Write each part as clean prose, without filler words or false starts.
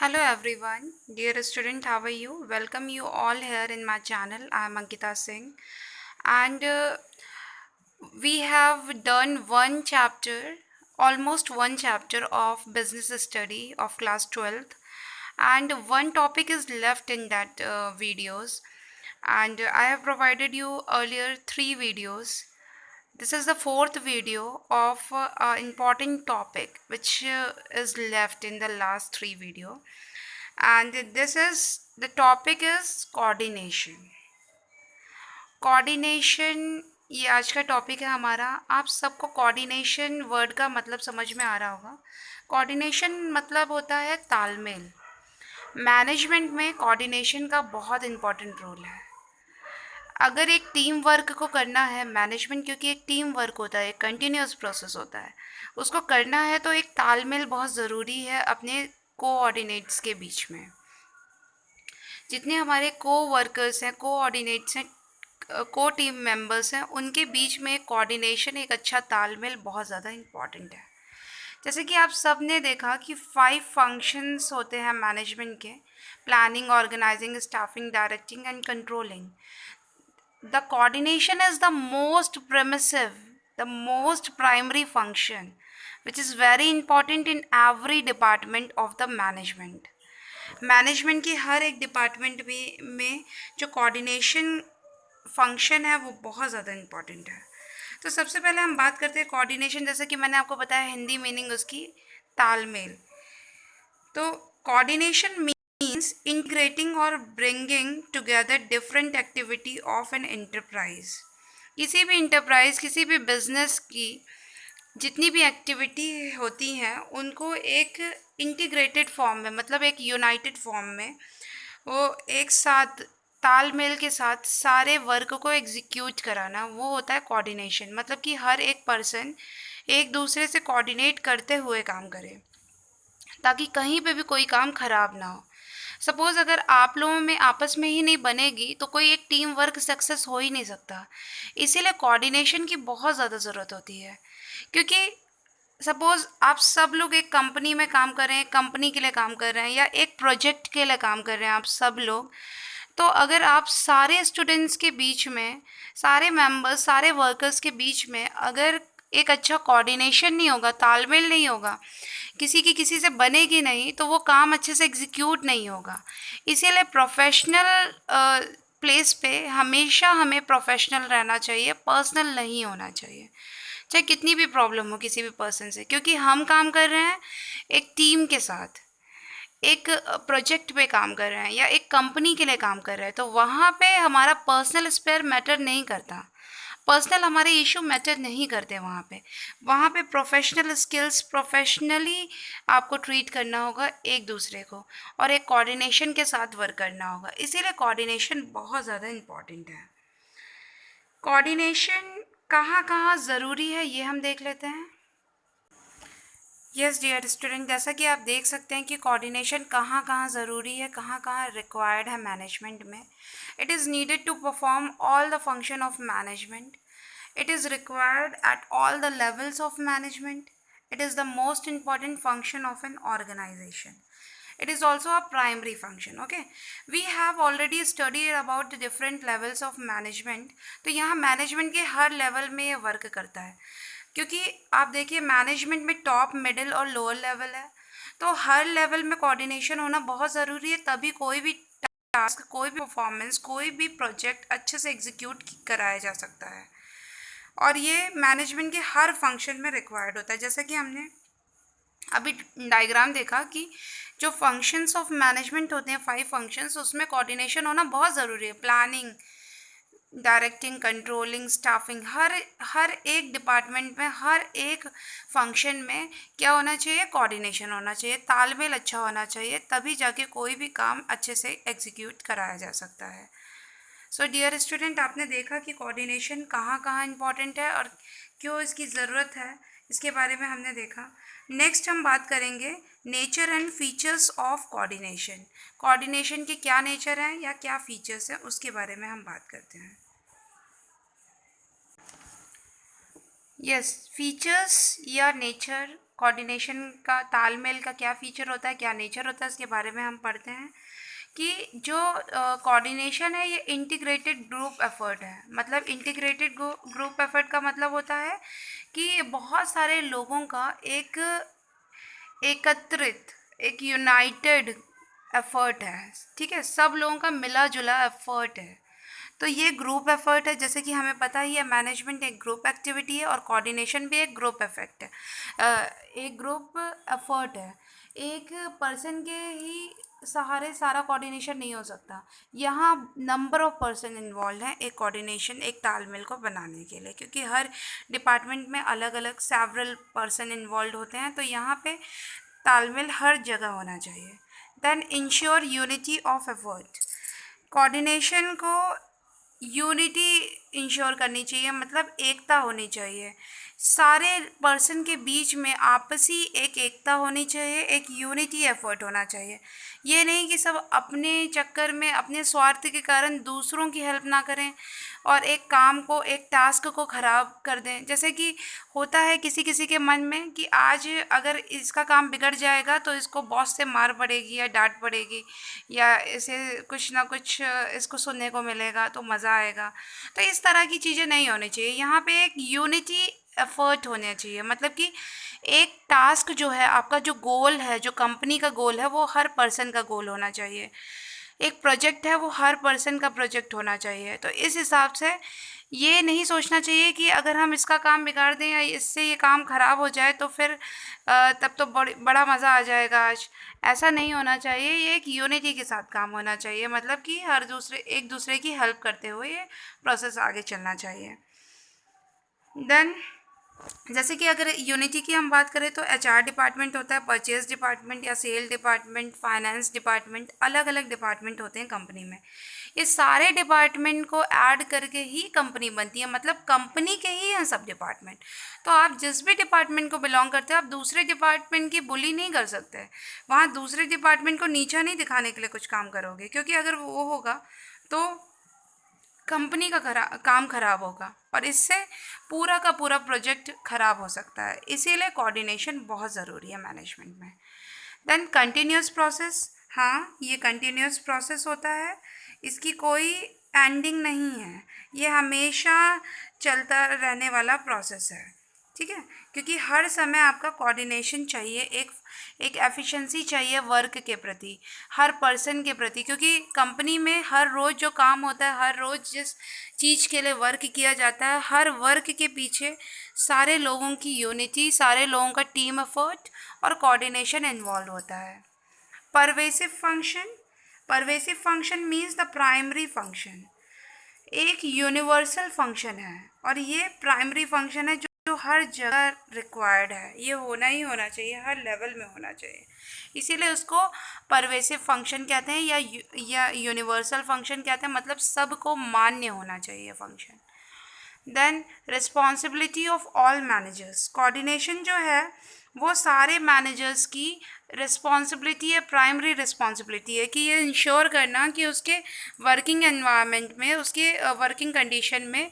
Hello everyone, dear student, how are you? Welcome you all here in my channel. I am Ankita Singh, and we have done one chapter, almost one chapter of business study of class 12th, and one topic is left in that videos, and I have provided you earlier three videos. This is the fourth video of important topic which is left in the last three video, and this is the topic is coordination. Coordination ये आज का topic है हमारा। आप सबको coordination word का मतलब समझ में आ रहा होगा। कोऑर्डिनेशन मतलब होता है तालमेल। मैनेजमेंट में कोऑर्डिनेशन का बहुत इम्पोर्टेंट रोल है। अगर एक टीम वर्क को करना है मैनेजमेंट, क्योंकि एक टीम वर्क होता है, एक कंटिन्यूस प्रोसेस होता है, उसको करना है तो एक तालमेल बहुत ज़रूरी है अपने कोऑर्डिनेट्स के बीच में। जितने हमारे को वर्कर्स हैं, कोऑर्डिनेट्स हैं, को टीम मेंबर्स हैं, उनके बीच में कोऑर्डिनेशन, एक अच्छा तालमेल बहुत ज़्यादा इम्पॉर्टेंट है। जैसे कि आप सब ने देखा कि 5 फंक्शंस होते हैं मैनेजमेंट के: planning, organizing, staffing, directing and controlling. The coordination is the most pervasive, the most primary function which is very important in every department of the management. Management की हर एक डिपार्टमेंट में जो कोऑर्डिनेशन फंक्शन है वो बहुत ज़्यादा important है। तो सबसे पहले हम बात करते हैं कोऑर्डिनेशन। जैसे कि मैंने आपको बताया हिंदी मीनिंग उसकी तालमेल। तो कोऑर्डिनेशन मीन्स इंटीग्रेटिंग और bringing together different activity of an enterprise. किसी भी इंटरप्राइज, किसी भी बिजनेस की जितनी भी एक्टिविटी होती हैं उनको एक इंटीग्रेटेड फॉर्म में, मतलब एक यूनाइटेड फॉर्म में, वो एक साथ तालमेल के साथ सारे वर्क को एग्जीक्यूट कराना, वो होता है कोऑर्डिनेशन। मतलब कि हर एक पर्सन एक दूसरे से कोऑर्डिनेट करते हुए काम करे ताकि कहीं पे भी कोई काम ख़राब ना हो। सपोज़ अगर आप लोगों में आपस में ही नहीं बनेगी तो कोई एक टीम वर्क सक्सेस हो ही नहीं सकता। इसीलिए कोऑर्डिनेशन की बहुत ज़्यादा ज़रूरत होती है, क्योंकि सपोज़ आप सब लोग एक कंपनी में काम कर रहे हैं, कंपनी के लिए काम कर रहे हैं, या एक प्रोजेक्ट के लिए काम कर रहे हैं आप सब लोग। तो अगर आप सारे स्टूडेंट्स के बीच में, सारे मेंबर्स, सारे वर्कर्स के बीच में अगर एक अच्छा कोऑर्डिनेशन नहीं होगा, तालमेल नहीं होगा, किसी की किसी से बनेगी नहीं, तो वो काम अच्छे से एग्जीक्यूट नहीं होगा। इसीलिए प्रोफेशनल प्लेस पे हमेशा हमें प्रोफेशनल रहना चाहिए, पर्सनल नहीं होना चाहिए, चाहे कितनी भी प्रॉब्लम हो किसी भी पर्सन से, क्योंकि हम काम कर रहे हैं एक टीम के साथ, एक प्रोजेक्ट पे काम कर रहे हैं या एक कंपनी के लिए काम कर रहे हैं। तो वहाँ पे हमारा पर्सनल स्पेयर मैटर नहीं करता, पर्सनल हमारे इशू मैटर नहीं करते। वहाँ पे प्रोफेशनल स्किल्स, प्रोफेशनली आपको ट्रीट करना होगा एक दूसरे को, और एक कोऑर्डिनेशन के साथ वर्क करना होगा। इसीलिए कोऑर्डिनेशन बहुत ज़्यादा इम्पॉर्टेंट है। कोऑर्डिनेशन कहाँ कहाँ ज़रूरी है ये हम देख लेते हैं। यस डियर स्टूडेंट, जैसा कि आप देख सकते हैं कि कोऑर्डिनेशन कहाँ कहाँ ज़रूरी है, कहाँ कहाँ रिक्वायर्ड है मैनेजमेंट में। It is needed to perform all the function of management. It is required at all the levels of management. It is the most important function of an organization. It is also a primary function. Okay, we have already studied about the different levels of management. तो यहाँ management के हर level में ये work करता है, क्योंकि आप देखिए मैनेजमेंट में टॉप, मिडिल और लोअर लेवल है। तो हर लेवल में कोऑर्डिनेशन होना बहुत ज़रूरी है, तभी कोई भी टास्क, कोई भी परफॉर्मेंस, कोई भी प्रोजेक्ट अच्छे से एग्जीक्यूट कराया जा सकता है। और ये मैनेजमेंट के हर फंक्शन में रिक्वायर्ड होता है। जैसे कि हमने अभी डायग्राम देखा कि जो फंक्शंस ऑफ मैनेजमेंट होते हैं, 5 फंक्शंस, उसमें कोऑर्डिनेशन होना बहुत ज़रूरी है। प्लानिंग, डायरेक्टिंग, कंट्रोलिंग, स्टाफिंग, हर एक डिपार्टमेंट में, हर एक फंक्शन में क्या होना चाहिए? कोऑर्डिनेशन होना चाहिए, तालमेल अच्छा होना चाहिए, तभी जाके कोई भी काम अच्छे से एग्जीक्यूट कराया जा सकता है। सो डियर स्टूडेंट, आपने देखा कि कोऑर्डिनेशन कहाँ कहाँ इम्पॉर्टेंट है और क्यों इसकी ज़रूरत है, इसके बारे में हमने देखा। नेक्स्ट हम बात करेंगे nature and features of coordination. Coordination के क्या नेचर हैं या क्या फीचर्स हैं, उसके बारे में हम बात करते हैं। यस, फीचर्स या नेचर कोऑर्डिनेशन का, तालमेल का क्या फ़ीचर होता है, क्या नेचर होता है, इसके बारे में हम पढ़ते हैं कि जो कोऑर्डिनेशन है ये इंटीग्रेटेड ग्रुप एफर्ट है। मतलब इंटीग्रेटेड ग्रुप एफर्ट का मतलब होता है कि बहुत सारे लोगों का एक एकत्रित, एक यूनाइटेड एफर्ट है। ठीक है, सब लोगों का मिला जुला एफर्ट है। तो ये ग्रुप एफर्ट है। जैसे कि हमें पता ही है मैनेजमेंट एक ग्रुप एक्टिविटी है और कोऑर्डिनेशन भी एक ग्रुप इफेक्ट है, एक ग्रुप एफर्ट है। एक पर्सन के ही सहारे सारा कोऑर्डिनेशन नहीं हो सकता। यहाँ नंबर ऑफ पर्सन इन्वॉल्व हैं एक कोऑर्डिनेशन, एक तालमेल को बनाने के लिए, क्योंकि हर डिपार्टमेंट में अलग अलग सेवरल पर्सन इन्वॉल्व होते हैं। तो यहाँ पे तालमेल हर जगह होना चाहिए। Then ensure unity of effort. Coordination को यूनिटी इंश्योर करनी चाहिए, मतलब एकता होनी चाहिए। सारे पर्सन के बीच में आपसी एक एकता होनी चाहिए, एक यूनिटी एफर्ट होना चाहिए। ये नहीं कि सब अपने चक्कर में, अपने स्वार्थ के कारण दूसरों की हेल्प ना करें और एक काम को, एक टास्क को ख़राब कर दें। जैसे कि होता है किसी किसी के मन में कि आज अगर इसका काम बिगड़ जाएगा तो इसको बॉस से मार पड़ेगी या डांट पड़ेगी या इसे कुछ ना कुछ इसको सुनने को मिलेगा तो मज़ा आएगा। तो इस तरह की चीज़ें नहीं होनी चाहिए। यहाँ पे एक यूनिटी एफर्ट होना चाहिए, मतलब कि एक टास्क जो है, आपका जो गोल है, जो कंपनी का गोल है, वो हर पर्सन का गोल होना चाहिए। एक प्रोजेक्ट है वो हर पर्सन का प्रोजेक्ट होना चाहिए। तो इस हिसाब से ये नहीं सोचना चाहिए कि अगर हम इसका काम बिगाड़ दें या इससे ये काम ख़राब हो जाए तो फिर तब तो बड़ा मज़ा आ जाएगा आज। ऐसा नहीं होना चाहिए। ये एक यूनिटी के साथ काम होना चाहिए, मतलब कि हर दूसरे, एक दूसरे की हेल्प करते हुए ये प्रोसेस आगे चलना चाहिए। देन जैसे कि अगर यूनिटी की हम बात करें तो एचआर डिपार्टमेंट होता है, परचेज डिपार्टमेंट या सेल डिपार्टमेंट, फाइनेंस डिपार्टमेंट, अलग अलग डिपार्टमेंट होते हैं कंपनी में। ये सारे डिपार्टमेंट को ऐड करके ही कंपनी बनती है, मतलब कंपनी के ही हैं सब डिपार्टमेंट। तो आप जिस भी डिपार्टमेंट को बिलोंग करते हो, आप दूसरे डिपार्टमेंट की बुली नहीं कर सकते। वहाँ दूसरे डिपार्टमेंट को नीचा नहीं दिखाने के लिए कुछ काम करोगे, क्योंकि अगर वो होगा तो कंपनी का काम खराब होगा और इससे पूरा का पूरा प्रोजेक्ट खराब हो सकता है। इसीलिए कोऑर्डिनेशन बहुत ज़रूरी है मैनेजमेंट में। Then continuous process. हाँ, ये कंटिन्यूस प्रोसेस होता है, इसकी कोई एंडिंग नहीं है, ये हमेशा चलता रहने वाला प्रोसेस है। ठीक है, क्योंकि हर समय आपका कोऑर्डिनेशन चाहिए, एक एफिशिएंसी चाहिए वर्क के प्रति, हर पर्सन के प्रति, क्योंकि कंपनी में हर रोज़ जो काम होता है, हर रोज़ जिस चीज़ के लिए वर्क किया जाता है, हर वर्क के पीछे सारे लोगों की यूनिटी, सारे लोगों का टीम एफर्ट और कोऑर्डिनेशन इन्वॉल्व होता है। Pervasive function. Pervasive function means the primary function, एक यूनिवर्सल फंक्शन है और ये प्राइमरी फंक्शन है जो हर जगह रिक्वायर्ड है। ये होना ही होना चाहिए, हर लेवल में होना चाहिए। इसीलिए उसको परवेसिव फंक्शन कहते हैं या यूनिवर्सल फंक्शन कहते हैं, मतलब सबको मान्य होना चाहिए function. Then responsibility of all managers. Coordination जो है वो सारे मैनेजर्स की रिस्पॉन्सिबिलिटी है, प्राइमरी रिस्पॉन्सिबिलिटी है कि ये इंश्योर करना कि उसके वर्किंग एनवायरनमेंट में, उसके वर्किंग कंडीशन में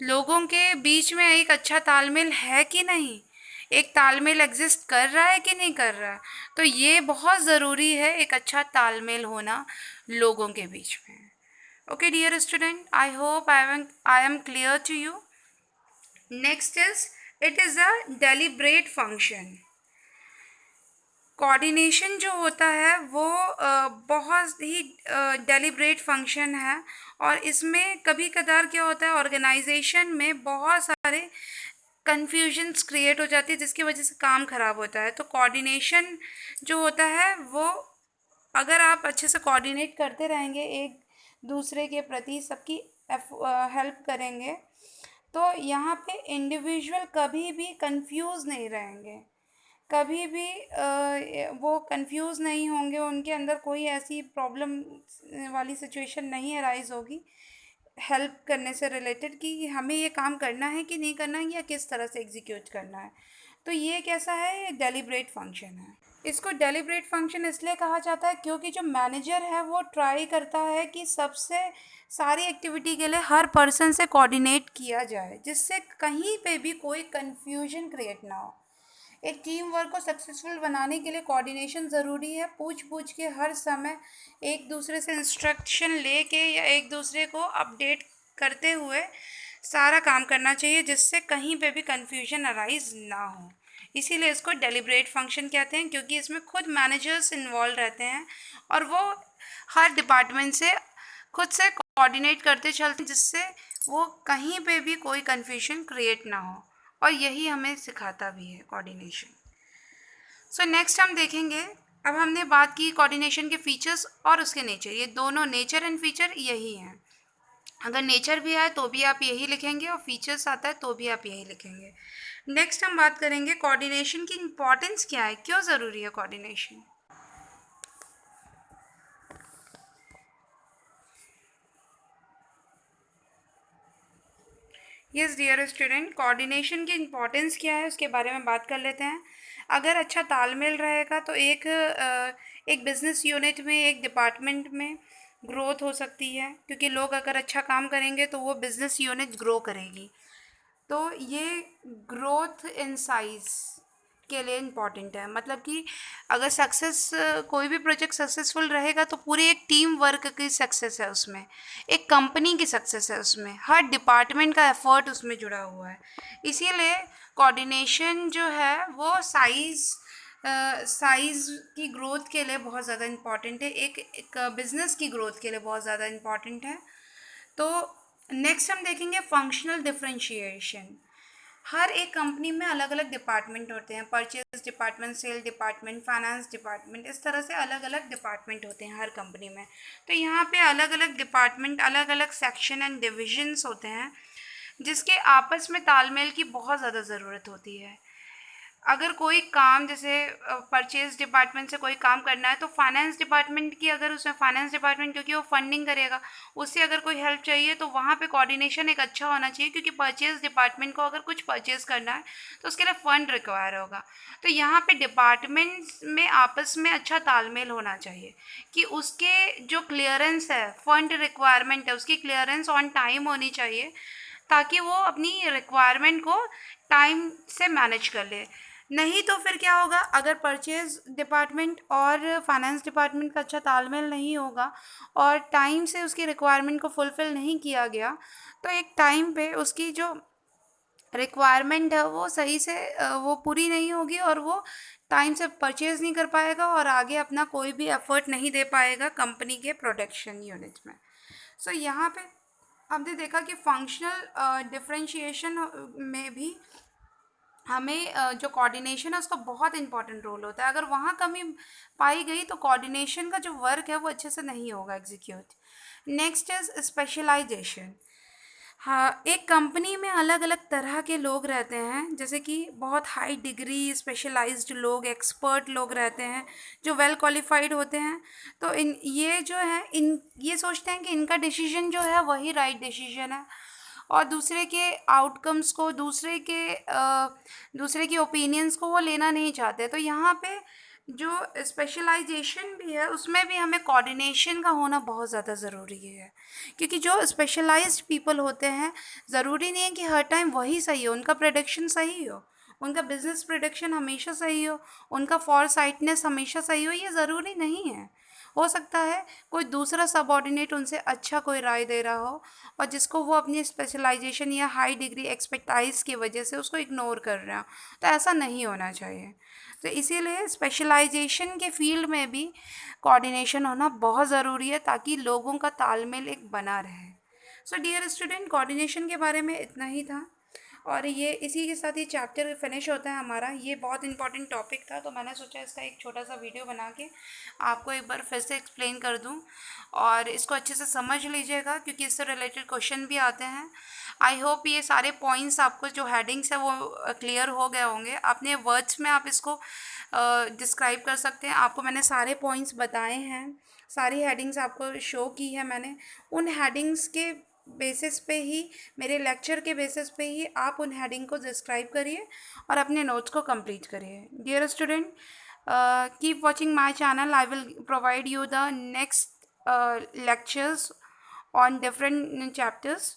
लोगों के बीच में एक अच्छा तालमेल है कि नहीं, एक तालमेल एग्जिस्ट कर रहा है कि नहीं कर रहा। तो ये बहुत ज़रूरी है, एक अच्छा तालमेल होना लोगों के बीच में। Okay, dear student, I hope I am clear to you. Next is, it is a deliberate function. Coordination जो होता है वो बहुत ही डेलिब्रेट फंक्शन है और इसमें कभी कदार क्या होता है, ऑर्गेनाइजेशन में बहुत सारे कन्फ्यूजन्स क्रिएट हो जाती है जिसकी वजह से काम ख़राब होता है। तो कोऑर्डिनेशन जो होता है वो, अगर आप अच्छे से कोऑर्डिनेट करते रहेंगे, एक दूसरे के प्रति सबकी हेल्प करेंगे, तो यहाँ पे इंडिविजुअल कभी भी कंफ्यूज नहीं रहेंगे, कभी भी वो कंफ्यूज नहीं होंगे, उनके अंदर कोई ऐसी प्रॉब्लम वाली सिचुएशन नहीं अराइज होगी हेल्प करने से रिलेटेड कि हमें ये काम करना है कि नहीं करना है या किस तरह से एग्जीक्यूट करना है। तो ये कैसा है, ये डेलिब्रेट फंक्शन है। इसको डेलिब्रेट फंक्शन इसलिए कहा जाता है क्योंकि जो मैनेजर है वो ट्राई करता है कि सबसे सारी एक्टिविटी के लिए हर पर्सन से कोऑर्डिनेट किया जाए, जिससे कहीं पे भी कोई कन्फ्यूजन क्रिएट ना हो। एक टीम वर्क को सक्सेसफुल बनाने के लिए कोऑर्डिनेशन ज़रूरी है। पूछ पूछ के हर समय एक दूसरे से इंस्ट्रक्शन लेके या एक दूसरे को अपडेट करते हुए सारा काम करना चाहिए, जिससे कहीं पे भी कंफ्यूजन अराइज ना हो। इसीलिए इसको डेलिब्रेट फंक्शन कहते हैं, क्योंकि इसमें खुद मैनेजर्स इन्वॉल्व रहते हैं और वो हर डिपार्टमेंट से खुद से कोऑर्डिनेट करते चलते हैं, जिससे वो कहीं पे भी कोई कंफ्यूजन क्रिएट ना हो। और यही हमें सिखाता भी है कोऑर्डिनेशन। सो नेक्स्ट हम देखेंगे, अब हमने बात की कोऑर्डिनेशन के फीचर्स और उसके नेचर। ये दोनों नेचर एंड फीचर यही हैं। अगर नेचर भी आए तो भी आप यही लिखेंगे और फीचर्स आता है तो भी आप यही लिखेंगे। नेक्स्ट हम बात करेंगे कोऑर्डिनेशन की इम्पोर्टेंस क्या है, क्यों ज़रूरी है coordination. Yes dear student, coordination की इम्पोर्टेंस क्या है उसके बारे में बात कर लेते हैं। अगर अच्छा तालमेल रहेगा तो एक बिज़नेस यूनिट में, एक डिपार्टमेंट में ग्रोथ हो सकती है, क्योंकि लोग अगर अच्छा काम करेंगे तो वो बिज़नेस यूनिट ग्रो करेगी। तो ये ग्रोथ इन साइज के लिए इम्पॉर्टेंट है। मतलब कि अगर कोई भी प्रोजेक्ट सक्सेसफुल रहेगा तो पूरी एक टीम वर्क की सक्सेस है उसमें, एक कंपनी की सक्सेस है उसमें, हर डिपार्टमेंट का एफर्ट उसमें जुड़ा हुआ है। इसीलिए कोऑर्डिनेशन जो है वो साइज़ की ग्रोथ के लिए बहुत ज़्यादा इम्पॉर्टेंट है, एक बिज़नेस की ग्रोथ के लिए बहुत ज़्यादा इम्पॉर्टेंट है। तो नेक्स्ट हम देखेंगे फंक्शनल डिफरेंशिएशन। हर एक कंपनी में अलग अलग डिपार्टमेंट होते हैं, purchase department, sale department, finance department, इस तरह से अलग अलग डिपार्टमेंट होते हैं हर कंपनी में। तो यहाँ पे अलग अलग डिपार्टमेंट, अलग अलग सेक्शन एंड डिविजन्स होते हैं, जिसके आपस में तालमेल की बहुत ज़्यादा ज़रूरत होती है। अगर कोई काम जैसे परचेज डिपार्टमेंट से कोई काम करना है तो फाइनेंस डिपार्टमेंट की, अगर उसमें फाइनेंस डिपार्टमेंट क्योंकि वो फंडिंग करेगा, उससे अगर कोई हेल्प चाहिए तो वहाँ पे कोऑर्डिनेशन एक अच्छा होना चाहिए, क्योंकि परचेज डिपार्टमेंट को अगर कुछ परचेज करना है तो उसके लिए फ़ंड रिक्वायर होगा। तो यहाँ पे डिपार्टमेंट्स में आपस में अच्छा तालमेल होना चाहिए कि उसके जो क्लियरेंस है, फंड रिक्वायरमेंट है, उसकी क्लियरेंस ऑन टाइम होनी चाहिए, ताकि वो अपनी रिक्वायरमेंट को टाइम से मैनेज कर ले। नहीं तो फिर क्या होगा, अगर परचेज डिपार्टमेंट और फाइनेंस डिपार्टमेंट का अच्छा तालमेल नहीं होगा और टाइम से उसकी रिक्वायरमेंट को फुलफ़िल नहीं किया गया, तो एक टाइम पे उसकी जो रिक्वायरमेंट है वो सही से वो पूरी नहीं होगी और वो टाइम से परचेज़ नहीं कर पाएगा और आगे अपना कोई भी एफ़र्ट नहीं दे पाएगा कंपनी के प्रोडक्शन यूनिट में। सो यहाँ पे हमने देखा कि फंक्शनल डिफरेंशिएशन में भी हमें जो कोऑर्डिनेशन है उसका बहुत इंपॉर्टेंट रोल होता है। अगर वहाँ कमी पाई गई तो कोऑर्डिनेशन का जो वर्क है वो अच्छे से नहीं होगा एग्जीक्यूट। Next is specialisation. हाँ, एक कंपनी में अलग अलग तरह के लोग रहते हैं, जैसे कि बहुत हाई डिग्री स्पेशलाइज्ड लोग, एक्सपर्ट लोग रहते हैं जो वेल क्वालिफाइड होते हैं। तो इन ये जो है इन ये सोचते हैं कि इनका डिसीजन जो है वही राइट डिसीजन है, और दूसरे के आउटकम्स को, दूसरे के ओपिनियंस को वो लेना नहीं चाहते। तो यहाँ पे जो स्पेशलाइजेशन भी है उसमें भी हमें कोऑर्डिनेशन का होना बहुत ज़्यादा ज़रूरी है, क्योंकि जो स्पेशलाइज्ड पीपल होते हैं, ज़रूरी नहीं है कि हर टाइम वही सही हो, उनका प्रेडिक्शन सही हो, उनका बिजनेस प्रेडिक्शन हमेशा सही हो, उनका फॉरसाइटनेस हमेशा सही हो, ये ज़रूरी नहीं है। हो सकता है कोई दूसरा सबऑर्डिनेट उनसे अच्छा कोई राय दे रहा हो और जिसको वो अपनी स्पेशलाइजेशन या हाई डिग्री एक्सपर्टाइज की वजह से उसको इग्नोर कर रहे हो। तो ऐसा नहीं होना चाहिए। तो इसीलिए स्पेशलाइजेशन के फील्ड में भी कोऑर्डिनेशन होना बहुत ज़रूरी है, ताकि लोगों का तालमेल एक बना रहे। सो डियर स्टूडेंट, कोऑर्डिनेशन के बारे में इतना ही था और ये इसी के साथ ये चैप्टर फिनिश होता है हमारा। ये बहुत इंपॉर्टेंट टॉपिक था, तो मैंने सोचा इसका एक छोटा सा वीडियो बना के आपको एक बार फिर से एक्सप्लेन कर दूं और इसको अच्छे से समझ लीजिएगा, क्योंकि इससे रिलेटेड क्वेश्चन भी आते हैं। आई होप ये सारे पॉइंट्स आपको जो हेडिंग्स है वो क्लियर हो गए होंगे। अपने वर्ड्स में आप इसको डिस्क्राइब कर सकते हैं। आपको मैंने सारे पॉइंट्स बताए हैं, सारी हेडिंग्स आपको शो की है मैंने। उन हेडिंग्स के बेसिस पे ही, मेरे लेक्चर के बेसिस पे ही आप उन हेडिंग को डिस्क्राइब करिए और अपने नोट्स को कंप्लीट करिए। Dear student, keep watching my channel. I will provide you the next lectures on different chapters.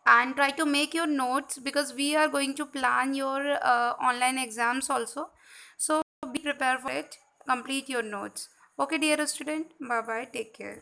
and try to make your notes because we are going to plan your online exams also. So be prepared for it. Complete your notes. Okay, dear student. Bye bye. Take care.